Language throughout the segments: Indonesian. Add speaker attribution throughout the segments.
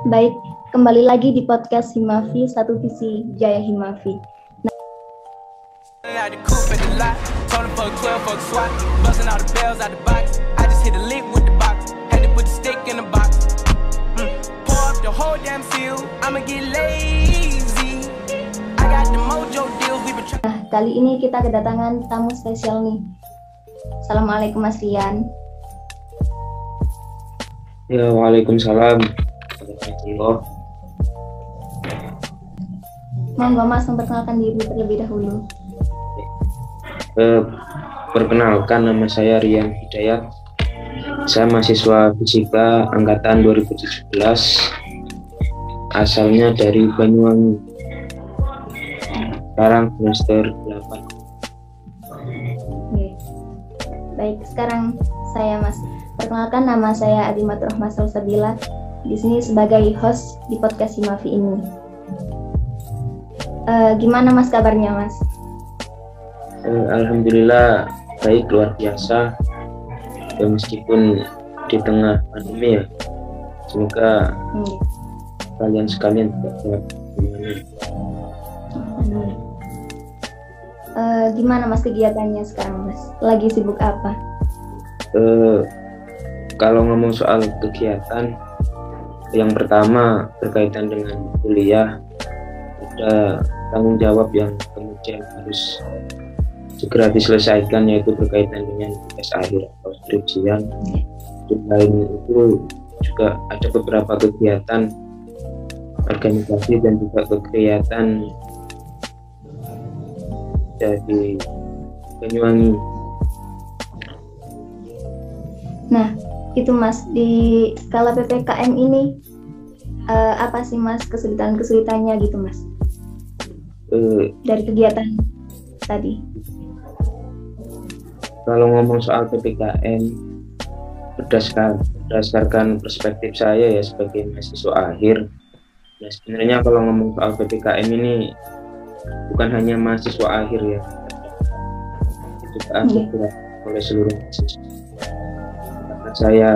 Speaker 1: Baik, kembali lagi di podcast Himavi, Satu Visi Jaya Himavi. Nah, kali ini kita kedatangan tamu spesial nih. Assalamualaikum Mas Rian.
Speaker 2: Ya, waalaikumsalam.
Speaker 1: Monggo Mas memperkenalkan diri terlebih dahulu.
Speaker 2: Perkenalkan, nama saya Rian Hidayat. Saya mahasiswa fisika angkatan 2017. Asalnya dari Banyuwangi. Sekarang semester 8.
Speaker 1: Oke. Baik, sekarang saya Mas. Perkenalkan, nama saya Adimat Rohmah Salsabila. Di sini sebagai host di podcast Himavi ini. Gimana Mas kabarnya Mas?
Speaker 2: Alhamdulillah baik, luar biasa. Ya, meskipun di tengah pandemi ya. Semoga kalian sekalian tetap sehat.
Speaker 1: Gimana Mas kegiatannya sekarang Mas? Lagi sibuk apa?
Speaker 2: Kalau ngomong soal kegiatan, yang pertama berkaitan dengan kuliah, ada tanggung jawab yang kemudian harus segera diselesaikan, yaitu berkaitan dengan tugas akhir atau skripsian. Selain itu juga ada beberapa kegiatan organisasi dan juga kegiatan dari Banyuwangi.
Speaker 1: Nah, itu Mas, di skala PPKM ini apa sih Mas kesulitan-kesulitannya gitu Mas? Dari kegiatan tadi.
Speaker 2: Kalau ngomong soal PPKM, berdasarkan perspektif saya ya sebagai mahasiswa akhir, nah sebenarnya kalau ngomong soal PPKM ini bukan hanya mahasiswa akhir ya, juga ada oleh seluruh mahasiswa. Karena saya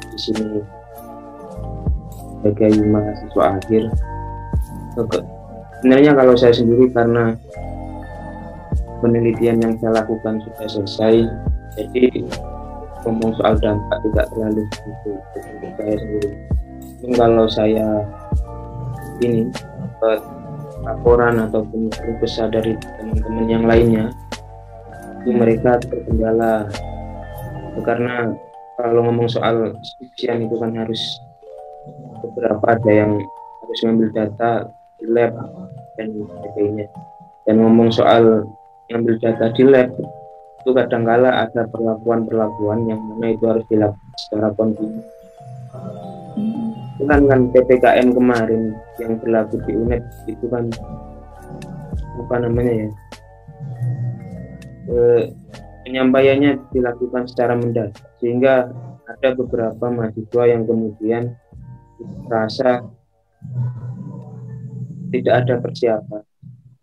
Speaker 2: di sini sebagai mahasiswa akhir, sebenarnya kalau saya sendiri karena penelitian yang saya lakukan sudah selesai, jadi ngomong soal dampak tidak terlalu untuk saya sendiri. Mungkin kalau saya ini laporan ataupun besar dari teman-teman yang lainnya, itu mereka terkendala karena kalau ngomong soal skripsian itu kan harus beberapa, ada yang harus mengambil data di lab dan sebagainya. Dan ngomong soal ngambil data di lab itu kadangkala ada perlakuan yang mana itu harus dilakukan secara kontinu. Itu kan PPKM kemarin yang berlaku di UNED itu kan apa namanya ya, penyampaiannya dilakukan secara mendadak, sehingga ada beberapa mahasiswa yang kemudian merasa tidak ada persiapan,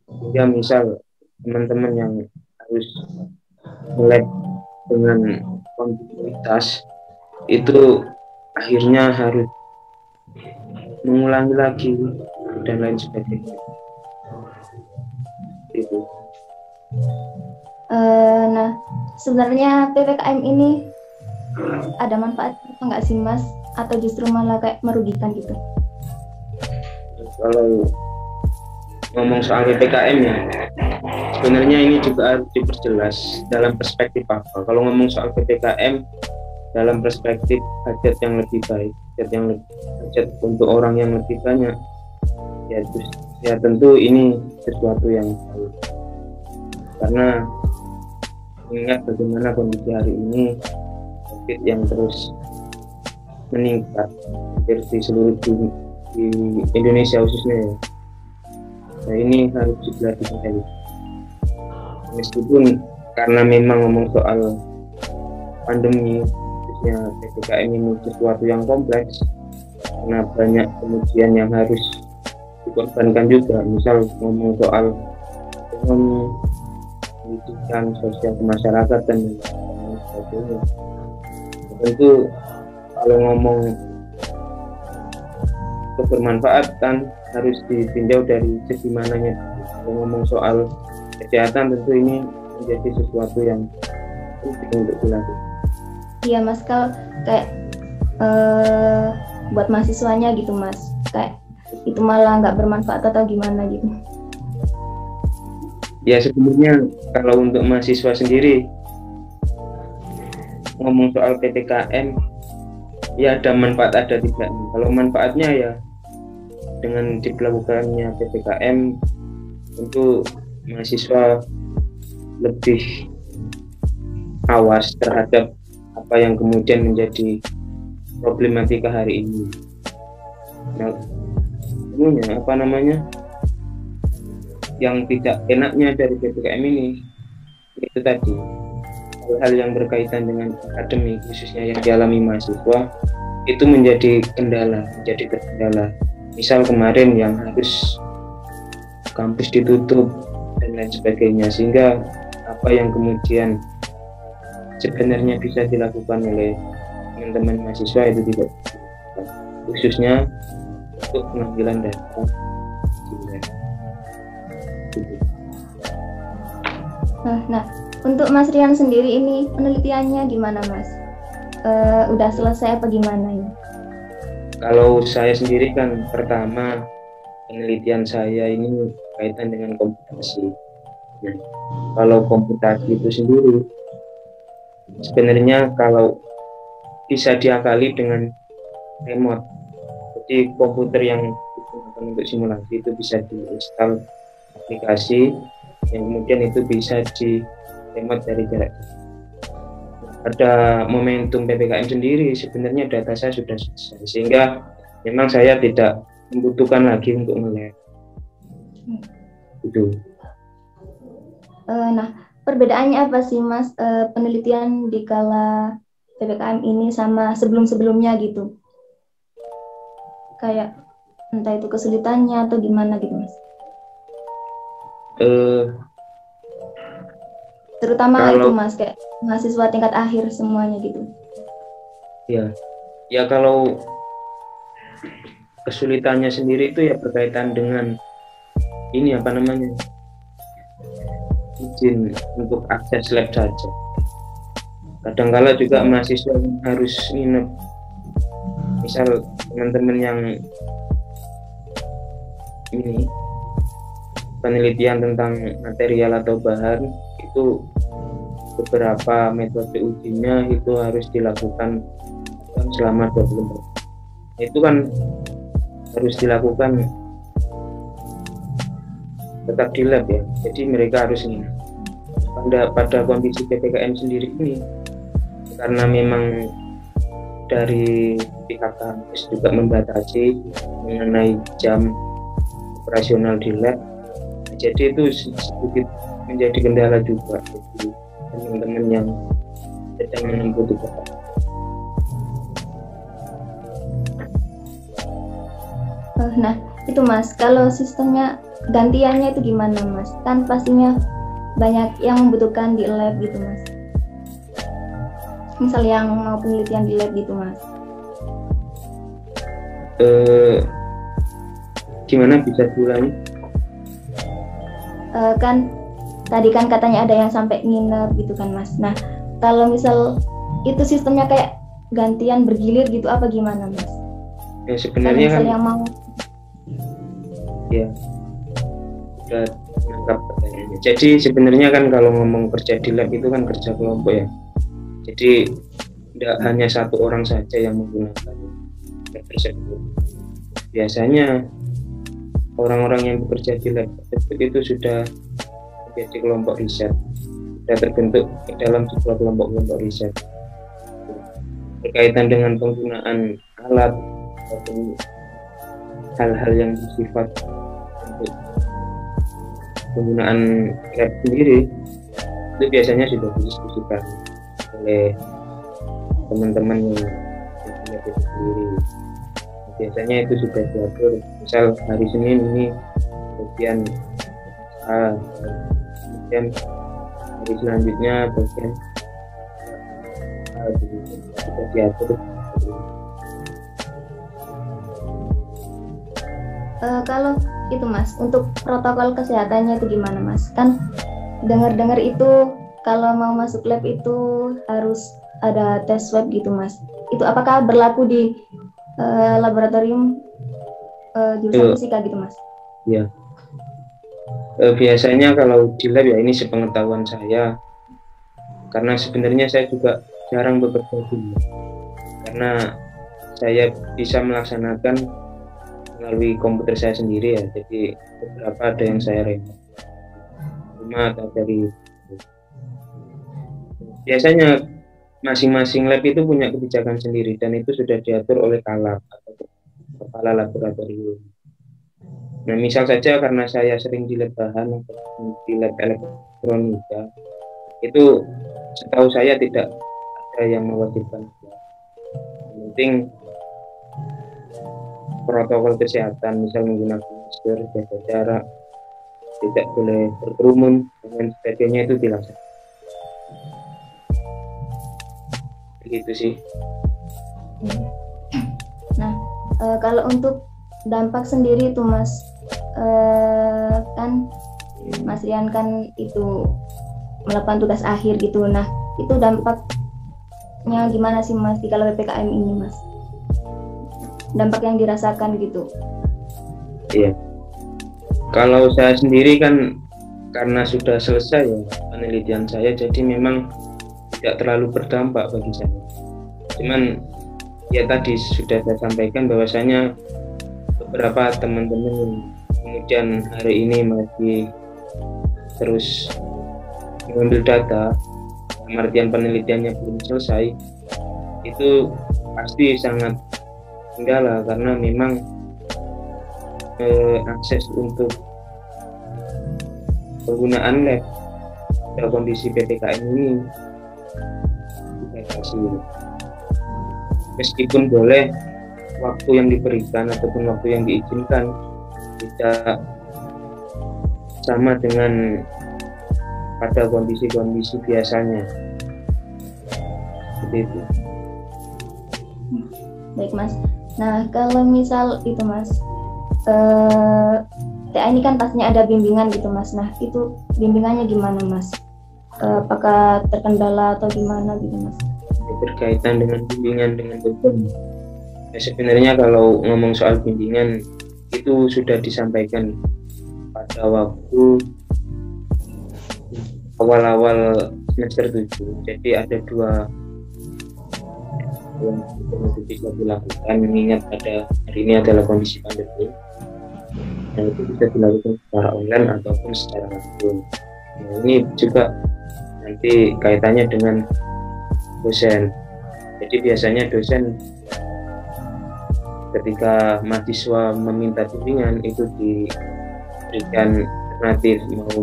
Speaker 2: sehingga misal teman-teman yang harus melek dengan kontinuitas itu akhirnya harus mengulangi lagi dan lain sebagainya. Itu.
Speaker 1: Nah, sebenarnya PPKM ini ada manfaatnya nggak sih Mas? Atau justru malah kayak merugikan gitu?
Speaker 2: Kalau ngomong soal PPKM ya, sebenarnya ini juga harus diperjelas dalam perspektif apa. Kalau ngomong soal PPKM dalam perspektif hajat yang lebih baik, hajat untuk orang yang lebih banyak, ya tentu ini sesuatu yang baik. Karena ingat bagaimana kondisi hari ini, COVID yang terus meningkat hampir di seluruh dunia, di Indonesia khususnya ya. Nah, ini harus diperhatikan. Meskipun karena memang ngomong soal pandemi, khususnya PPKM ini sesuatu yang kompleks, karena banyak kemudian yang harus dikorbankan juga. Misal ngomong soal ekonomi, pendidikan, sosial kemasyarakatan dan sebagainya. Tentu kalau ngomong kebermanfaatan harus ditinjau dari segi mananya. Kalau ngomong soal kesehatan tentu ini menjadi sesuatu yang penting untuk dilakukan.
Speaker 1: Iya Mas, kalau kayak buat mahasiswanya gitu Mas, kayak itu malah nggak bermanfaat atau gimana gitu?
Speaker 2: Ya sebenarnya kalau untuk mahasiswa sendiri ngomong soal PPKM ya ada manfaat ada tidaknya. Kalau manfaatnya ya dengan dilakukannya PPKM tentu mahasiswa lebih awas terhadap apa yang kemudian menjadi problematika hari ini. Nah, apa namanya? Yang tidak enaknya dari PPKM ini itu tadi hal-hal yang berkaitan dengan akademik khususnya yang dialami mahasiswa itu menjadi kendala. Misal kemarin yang harus kampus ditutup dan lain sebagainya, sehingga apa yang kemudian sebenarnya bisa dilakukan oleh teman-teman mahasiswa itu tidak, khususnya untuk pengambilan data.
Speaker 1: Nah, untuk Mas Rian sendiri ini penelitiannya gimana Mas? Udah selesai apa gimana ini?
Speaker 2: Kalau saya sendiri kan pertama penelitian saya ini kaitan dengan komputasi. Nah, kalau komputasi itu sendiri sebenarnya kalau bisa diakali dengan remote, jadi komputer yang digunakan untuk simulasi itu bisa diinstal aplikasi yang kemudian itu bisa di remote dari jarak. Pada momentum PPKM sendiri sebenarnya data saya sudah selesai, sehingga memang saya tidak membutuhkan lagi untuk nge-lab. Itu.
Speaker 1: Nah, perbedaannya apa sih Mas penelitian di kala PPKM ini sama sebelum-sebelumnya gitu? Kayak entah itu kesulitannya atau gimana gitu Mas? Terutama
Speaker 2: kalau,
Speaker 1: itu Mas, kayak mahasiswa tingkat akhir semuanya gitu.
Speaker 2: Ya kalau kesulitannya sendiri itu ya berkaitan dengan ini apa namanya, izin untuk akses lab saja. Kadang-kala juga mahasiswa harus nginep, misal teman-teman yang ini penelitian tentang material atau bahan itu beberapa metode ujinya itu harus dilakukan selama 24 jam. Itu kan harus dilakukan tetap di lab ya, jadi mereka harus ini. Pada kondisi PPKM sendiri ini karena memang dari pihak kampus juga membatasi mengenai jam operasional di lab, jadi itu sedikit menjadi kendala juga bagi teman-teman yang sedang menempuh tugas.
Speaker 1: Nah, itu Mas, kalau sistemnya gantiannya itu gimana Mas? Kan pastinya banyak yang membutuhkan di lab gitu Mas. Misal yang mau penelitian di lab gitu Mas.
Speaker 2: Gimana bisa diulangi?
Speaker 1: Kan tadi kan katanya ada yang sampai nginep gitu kan Mas. Nah, kalau misal itu sistemnya kayak gantian bergilir gitu apa gimana Mas?
Speaker 2: Ya sebenarnya kan
Speaker 1: yang mau
Speaker 2: ya sudah menangkap pertanyaannya. Jadi sebenarnya kan kalau ngomong kerja di lab itu kan kerja kelompok ya. Jadi tidak hanya satu orang saja yang menggunakan lab tersebut. Biasanya orang-orang yang bekerja di lab tersebut itu sudah menjadi kelompok riset, sudah terbentuk dalam sebuah kelompok riset berkaitan dengan penggunaan alat atau hal-hal yang bersifat untuk penggunaan lab sendiri itu biasanya sudah didiskusikan oleh teman-teman yang punya lab sendiri. Biasanya itu sudah diatur, misal hari Senin ini bagian A, kemudian hari selanjutnya bagian A, sudah diatur.
Speaker 1: Kalau itu Mas, untuk protokol kesehatannya itu gimana Mas? Kan dengar-dengar itu kalau mau masuk lab itu harus ada tes swab gitu Mas. Itu apakah berlaku di laboratorium jurusan fisika gitu Mas?
Speaker 2: Ya, biasanya kalau di lab ya, ini sepengetahuan saya, karena sebenarnya saya juga jarang bekerja di lab, karena saya bisa melaksanakan melalui komputer saya sendiri ya, jadi beberapa ada yang saya remote rumah atau dari. Biasanya masing-masing lab itu punya kebijakan sendiri dan itu sudah diatur oleh kalab atau kepala laboratorium. Nah, misal saja karena saya sering di lab bahan atau di lab elektronika, itu setahu saya tidak ada yang mewajibkan. Yang penting protokol kesehatan, misal menggunakan masker, jaga jarak, tidak boleh berkerumun, dan sebagainya itu dilaksanakan. Begitu sih.
Speaker 1: Nah, kalau untuk dampak sendiri itu Mas, kan Mas Rian kan itu melakukan tugas akhir gitu. Nah, itu dampaknya gimana sih Mas di kalau PPKM ini Mas? Dampak yang dirasakan gitu.
Speaker 2: Iya. Kalau saya sendiri kan karena sudah selesai ya penelitian saya, jadi memang tidak terlalu berdampak bagi saya. Cuman ya tadi sudah saya sampaikan bahwasanya beberapa teman-teman yang kemudian hari ini masih terus mengambil data, artian penelitiannya belum selesai, itu pasti sangat kendala karena memang akses untuk penggunaan lab pada kondisi PPKM ini dibatasi. Meskipun boleh waktu yang diberikan ataupun waktu yang diizinkan tidak sama dengan pada kondisi-kondisi biasanya. Seperti itu.
Speaker 1: Baik Mas. Nah, kalau misal itu Mas, TA ini kan pastinya ada bimbingan gitu Mas. Nah, itu bimbingannya gimana Mas? Apakah terkendala atau gimana gitu Mas?
Speaker 2: Berkaitan dengan bimbingan dengan dosen. Ya, sebenarnya kalau ngomong soal bimbingan itu sudah disampaikan pada waktu awal-awal semester 7. Jadi ada dua yang bisa dilakukan, mengingat pada hari ini adalah kondisi pandemi. Nah, itu bisa dilakukan secara online ataupun secara langsung. Nah, ini juga nanti kaitannya dengan dosen. Jadi biasanya dosen ketika mahasiswa meminta bimbingan itu diberikan alternatif mau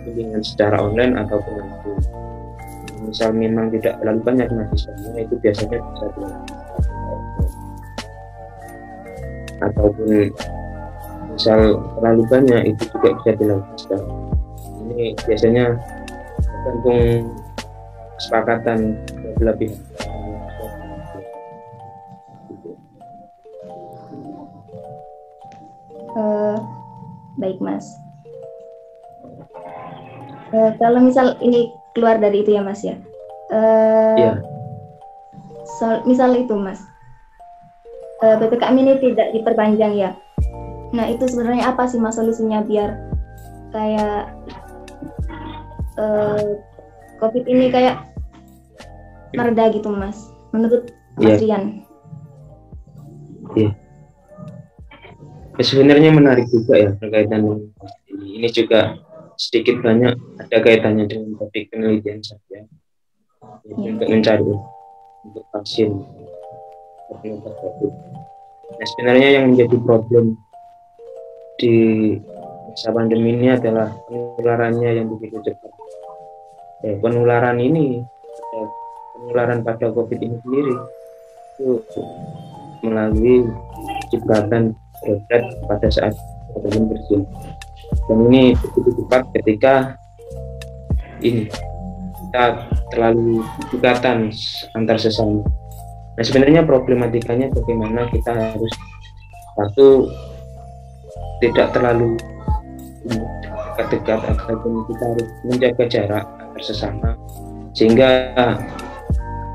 Speaker 2: bimbingan secara online ataupun langsung. Misal memang tidak terlalu banyak mahasiswanya, itu biasanya bisa dilakukan ataupun misal terlalu banyak itu juga bisa dilakukan. Ini biasanya tergantung kesepakatan belah pihak.
Speaker 1: Baik Mas. Kalau misal ini keluar dari itu ya Mas ya.
Speaker 2: Iya.
Speaker 1: Misal itu Mas, PPKM ini tidak diperpanjang ya. Nah, itu sebenarnya apa sih Mas solusinya biar kayak COVID ini kayak mereda gitu Mas, menurut Mas Rian?
Speaker 2: Iya. Sebenarnya menarik juga ya berkaitan dengan ini juga sedikit banyak ada kaitannya dengan topik penelitian saya untuk mencari untuk vaksin. Nah, sebenarnya yang menjadi problem di masa pandemi ini adalah penularannya yang begitu cepat. Penularan ini, penularan pada COVID ini sendiri itu melalui cipratan droplet pada saat ataupun bersin. Dan ini begitu cepat ketika ini kita terlalu dekatan antar sesama. Nah, sebenarnya problematikanya bagaimana kita harus satu, tidak terlalu dekat-dekat, ataupun kita harus menjaga jarak antar sesama, sehingga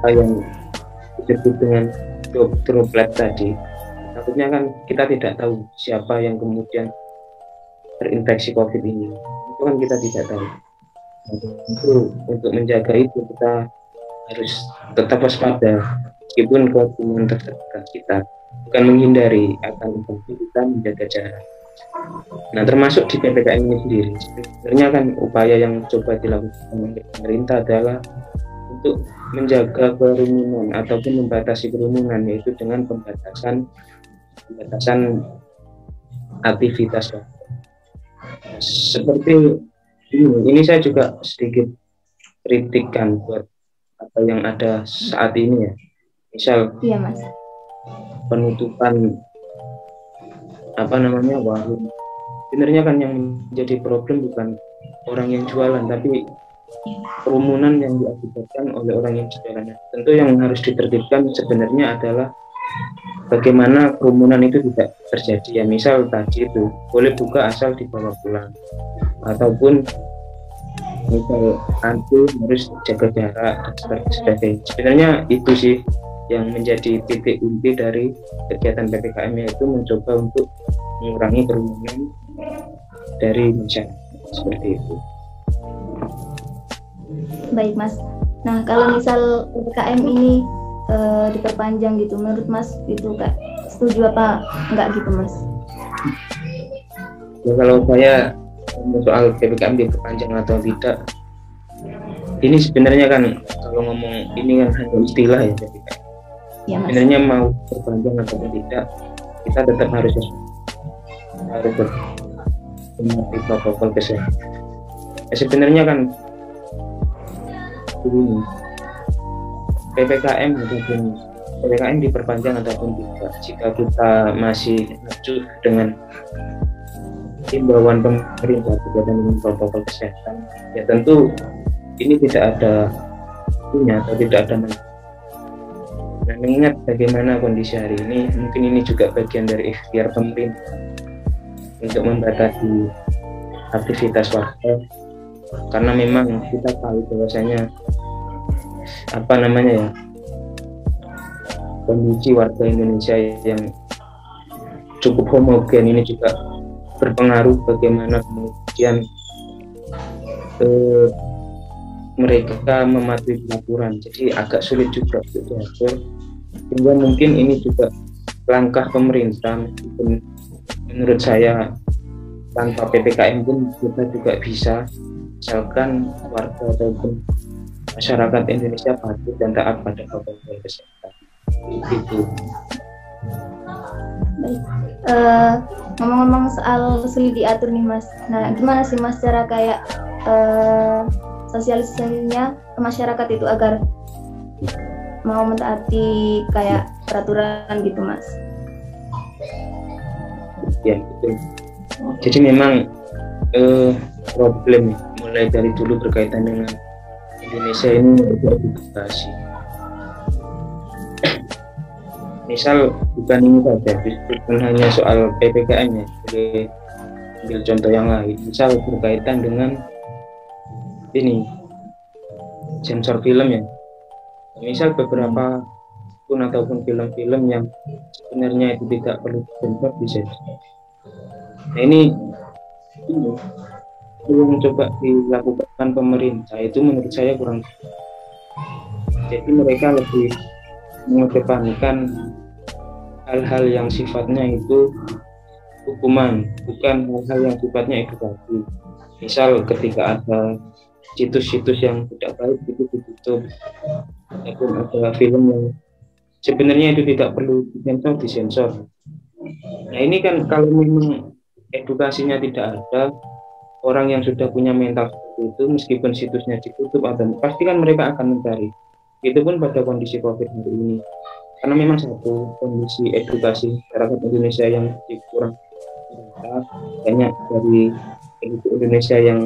Speaker 2: apa yang disebut dengan droplet tadi, takutnya kan kita tidak tahu siapa yang kemudian terinfeksi COVID ini, itu kan kita tidak tahu. Untuk menjaga itu kita harus tetap waspada, meskipun kerumunan terdekat kita, bukan menghindari, akan tetapi kita menjaga jarak. Nah, termasuk di PPKM ini sendiri, sebenarnya kan upaya yang coba dilakukan oleh pemerintah adalah untuk menjaga kerumunan ataupun membatasi kerumunan, yaitu dengan pembatasan aktivitas. Seperti ini saya juga sedikit kritikan buat apa yang ada saat ini ya. Misal
Speaker 1: Iya, Mas.
Speaker 2: penutupan warung. Sebenarnya kan yang menjadi problem bukan orang yang jualan, tapi kerumunan yang diakibatkan oleh orang yang jualan. Tentu yang harus ditertibkan sebenarnya adalah bagaimana kerumunan itu tidak terjadi ya. Misal tadi itu boleh buka asal dibawa pulang, ataupun misal antu harus jaga jarak dan sebagainya. Sebenarnya itu sih yang menjadi titik inti dari kegiatan PPKM, yaitu mencoba untuk mengurangi kerumunan dari masyarakat, seperti itu.
Speaker 1: Baik, Mas. Nah, kalau misal PPKM ini diperpanjang gitu, menurut Mas itu Kak setuju apa enggak gitu, Mas?
Speaker 2: Ya, kalau saya soal PPKM diperpanjang atau tidak, ini sebenarnya kan kalau ngomong ini kan hanya istilah ya, PPKM.
Speaker 1: Ya, Mas.
Speaker 2: Sebenarnya mau berpanjang atau tidak, kita tetap harus mematuhi protokol kesehatan. Ya, sebenarnya kan ini PPKM diperpanjang ataupun tidak, jika kita masih acuh dengan himbauan pemerintah berkaitan dengan protokol kesehatan, ya tentu ini tidak ada punya atau tidak ada manfaat. Nah, mengingat bagaimana kondisi hari ini, mungkin ini juga bagian dari ikhtiar pemerintah untuk membatasi aktivitas warga, karena memang kita tahu bahwasanya kondisi warga Indonesia yang cukup homogen ini juga berpengaruh bagaimana kemudian mereka mematuhi peraturan. Jadi agak sulit juga untuk diatur, sehingga mungkin ini juga langkah pemerintah. Meskipun menurut saya tanpa PPKM pun kita juga bisa, misalkan warga ataupun masyarakat Indonesia patuh dan taat pada protokol kesehatan. Itu.
Speaker 1: Baik. Ngomong-ngomong soal sulit diatur nih, Mas. Nah, gimana sih Mas cara kayak sosialisasinya ke masyarakat itu agar mau mentaati kayak peraturan gitu, Mas?
Speaker 2: Ya, betul. Jadi memang problem mulai dari dulu berkaitan dengan Indonesia ini edukasi. Misal bukan ini saja, bukan hanya soal PPKM ya, boleh ambil contoh yang lain. Misal berkaitan dengan ini sensor film ya. Misal beberapa ataupun film-film yang sebenarnya itu tidak perlu disensor bisa. Nah, ini yang coba dilakukan pemerintah itu menurut saya kurang. Jadi mereka lebih mengedepankan hal-hal yang sifatnya itu hukuman, bukan hal-hal yang sifatnya edukasi. Misal ketika ada situs-situs yang tidak baik itu ditutup, ataupun ada film yang sebenarnya itu tidak perlu disensor. Nah, ini kan kalau memang edukasinya tidak ada, orang yang sudah punya mental seperti itu, meskipun situsnya ditutup, pasti kan mereka akan mencari. Itu pun pada kondisi COVID hari ini, karena memang satu kondisi edukasi masyarakat Indonesia yang kurang, banyak dari Indonesia yang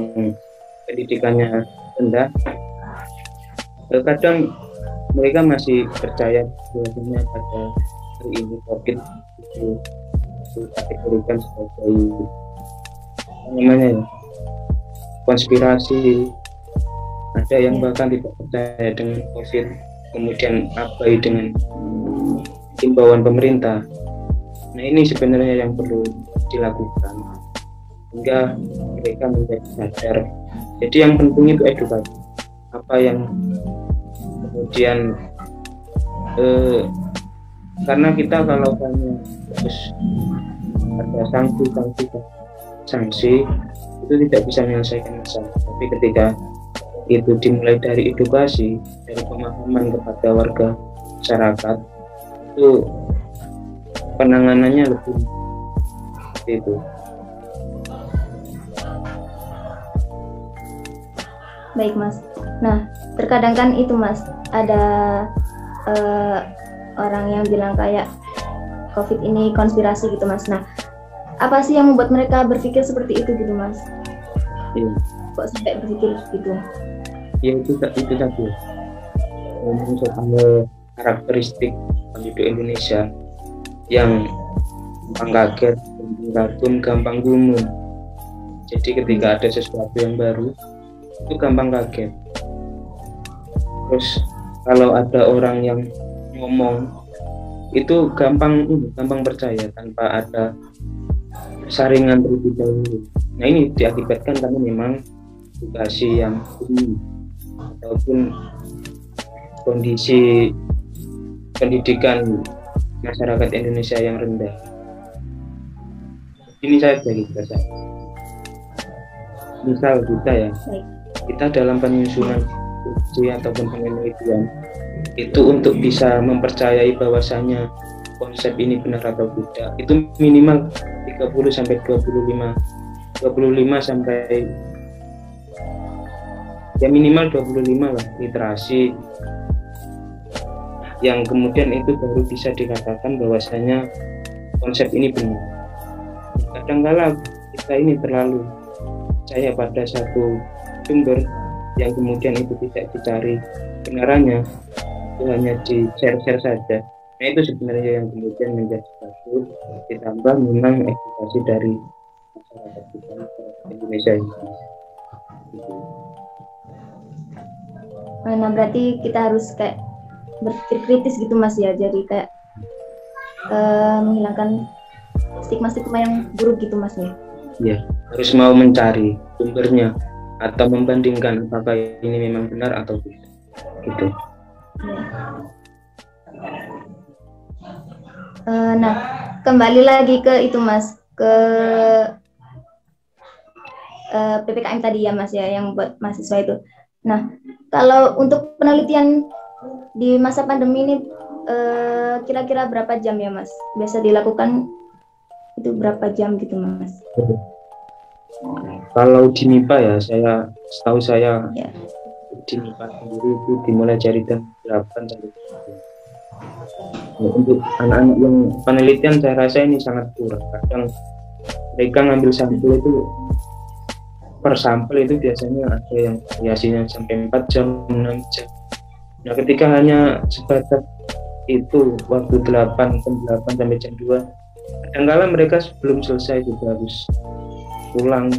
Speaker 2: pendidikannya rendah. Kadang mereka masih percaya bahwasanya pada hari ini COVID itu dikategorikan sebagai apa namanya ya, konspirasi. Ada yang bahkan tidak percaya dengan COVID, kemudian abai dengan himbauan pemerintah. Nah, ini sebenarnya yang perlu dilakukan hingga mereka menjadi sadar. Jadi yang penting itu edukasi. Apa yang kemudian karena kita kalau hanya terus ada sanksi itu tidak bisa menyelesaikan masalah. Tapi ketika itu dimulai dari edukasi, dari pemahaman kepada warga masyarakat, itu penanganannya lebih seperti itu.
Speaker 1: Baik Mas. Nah, terkadang kan itu Mas, ada orang yang bilang kayak COVID ini konspirasi gitu Mas. Nah, apa sih yang membuat mereka berpikir seperti itu gitu Mas?
Speaker 2: Iya.
Speaker 1: Kok sampai berpikir gitu?
Speaker 2: Ya itu tadi. Ngomong soal karakteristik penduduk Indonesia yang gampang kaget, gampang kagum, gampang gumun. Jadi ketika ada sesuatu yang baru itu gampang kaget. Terus kalau ada orang yang ngomong itu gampang percaya tanpa ada saringan terlebih dahulu. Nah, ini diakibatkan karena memang edukasi yang tinggi ataupun kondisi pendidikan masyarakat Indonesia yang rendah. Ini saya bagi saya. Misal kita dalam penyusunan studi ataupun penelitian itu untuk bisa mempercayai bahwasanya konsep ini benar atau tidak, itu minimal 30 sampai 25 sampai ya minimal 25 lah literasi yang kemudian itu baru bisa dikatakan bahwasanya konsep ini benar. Kadang-kala kita ini terlalu percaya pada satu sumber yang kemudian itu tidak dicari kebenarannya, itu hanya di share-share saja. Nah, itu sebenarnya yang kemudian menjadi satu, ditambah memang edukasi dari masyarakat kita, masyarakat Indonesia ini.
Speaker 1: Nah, berarti kita harus kayak berpikir kritis gitu Mas ya, jadi kayak menghilangkan stigma-stigma yang buruk gitu Mas ya.
Speaker 2: Ya, harus mau mencari sumbernya atau membandingkan apakah ini memang benar atau tidak. Gitu.
Speaker 1: Nah, kembali lagi ke itu Mas, ke PPKM tadi ya Mas ya, yang buat mahasiswa itu. Nah, kalau untuk penelitian di masa pandemi ini kira-kira berapa jam ya Mas? Biasa dilakukan itu berapa jam gitu Mas?
Speaker 2: Kalau di MIPA ya, setahu saya
Speaker 1: ya.
Speaker 2: Di MIPA sendiri itu dimulai dari jam 8 sampai 9. Nah, untuk anak-anak yang penelitian saya rasa ini sangat kurang. Kadang mereka ngambil sampel itu per sampel itu biasanya ada yang variasinya sampai 4 jam, 6 jam. Nah, ketika hanya sebatas itu waktu 8 sampai jam 2, kadang-kala mereka sebelum selesai juga harus pulang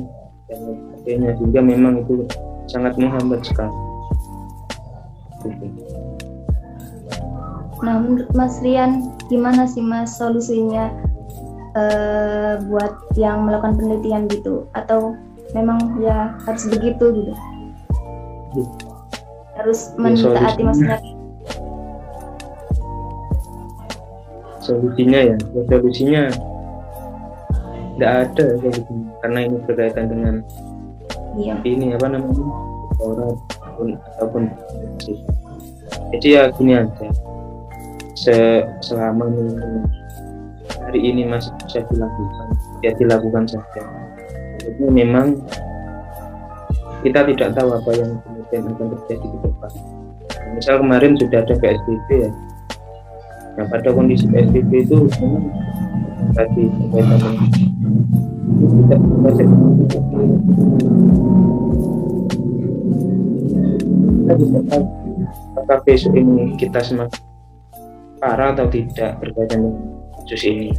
Speaker 2: dan sebagainya, sehingga memang itu sangat menghambat sekali.
Speaker 1: Nah, menurut Mas Rian, gimana sih Mas solusinya buat yang melakukan penelitian gitu? Atau memang ya harus begitu gitu? Harus mentaati maksudnya?
Speaker 2: Solusinya tidak ada solusinya, karena ini berkaitan dengan ini apa namanya orang ataupun jadi ya gini aja, selama hari ini masih bisa dilakukan saja. Jadi memang kita tidak tahu apa yang kemudian akan terjadi ke depan. Misal kemarin sudah ada PSBB ya. Nah, pada kondisi PSBB itu memang tadi berkaitan dengan kita bisa tahu apakah besok ini kita semakin parah atau tidak berkaitan dengan kasus ini.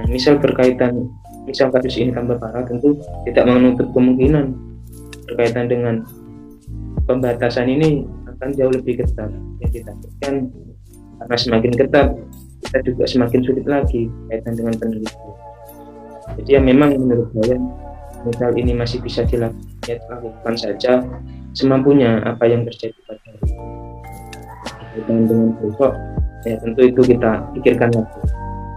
Speaker 2: Nah, misal kasus ini tambah parah, tentu tidak menutup kemungkinan berkaitan dengan pembatasan ini akan jauh lebih ketat. Yang ditakutkan karena semakin ketat, kita juga semakin sulit lagi kaitan dengan penelitian. Jadi ya memang menurut saya, misal ini masih bisa dilakukan saja semampunya apa yang terjadi pada hari ini. Kaitan dengan besok, ya tentu itu kita pikirkan lagi.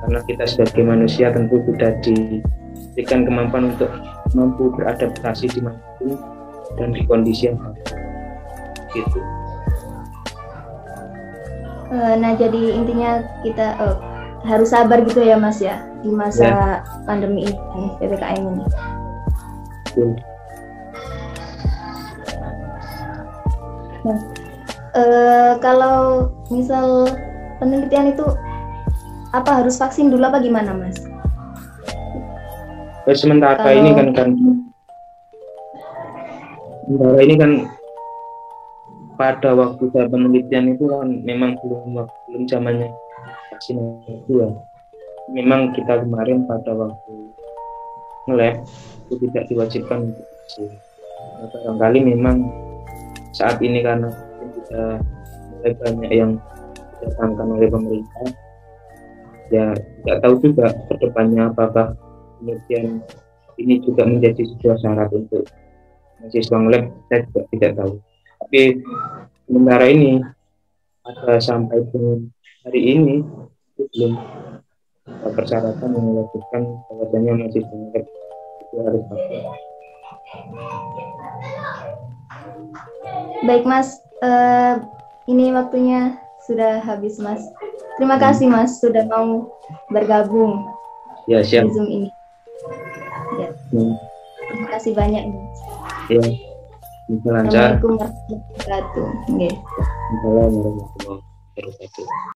Speaker 2: Karena kita sebagai manusia tentu sudah diberikan kemampuan untuk mampu beradaptasi dimanapun dan di kondisi yang baik. Gitu.
Speaker 1: Nah, jadi intinya kita harus sabar gitu ya Mas ya di masa pandemi ini, PPKM ini. Nah, kalau misal penelitian itu apa harus vaksin dulu apa gimana Mas?
Speaker 2: Sementara ini kan pada waktu saya penelitian itu kan memang belum zamannya vaksinasi ya. Memang kita kemarin pada waktu nge-lab itu tidak diwajibkan untuk vaksin. Nah, barangkali memang saat ini karena sudah mulai banyak yang didatangkan oleh pemerintah, ya tidak tahu juga ke depannya apakah penelitian ini juga menjadi sebuah syarat untuk mahasiswa lab, saya juga tidak tahu. Tapi sementara ini ada sampai dengan hari ini itu belum ada persyaratan yang mewajibkan bahwasanya mahasiswa lab itu harus vaksin.
Speaker 1: Baik Mas, ini waktunya sudah habis Mas. Terima kasih Mas sudah mau bergabung
Speaker 2: Ya, siap.
Speaker 1: di Zoom ini. Ya. Terima kasih banyak Mas.
Speaker 2: Ya, lancar.
Speaker 1: Assalamualaikum warahmatullahi wabarakatuh.
Speaker 2: Assalamualaikum warahmatullahi wabarakatuh.